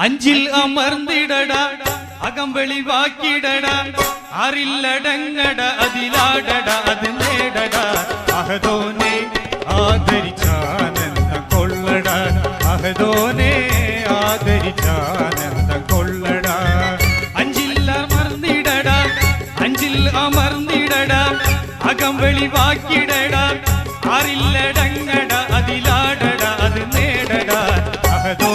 അഞ്ചിൽ അമർന്നിടട അകം വെളിവാക്കിടട അറില്ലടങ്ങട അതിലാടട അത് നേടട അഹദോനെ ആദരിച്ചാനന്ദം കൊള്ളട അഹദോനെ ആദരിച്ചാനന്ദം കൊള്ളട അഞ്ചിൽ അമർന്നിടട അഞ്ചിൽ അമർന്നിടട അകം വെളിവാക്കിടട അറില്ലടങ്ങട അതിലാടട അത് നേടട അഹദോ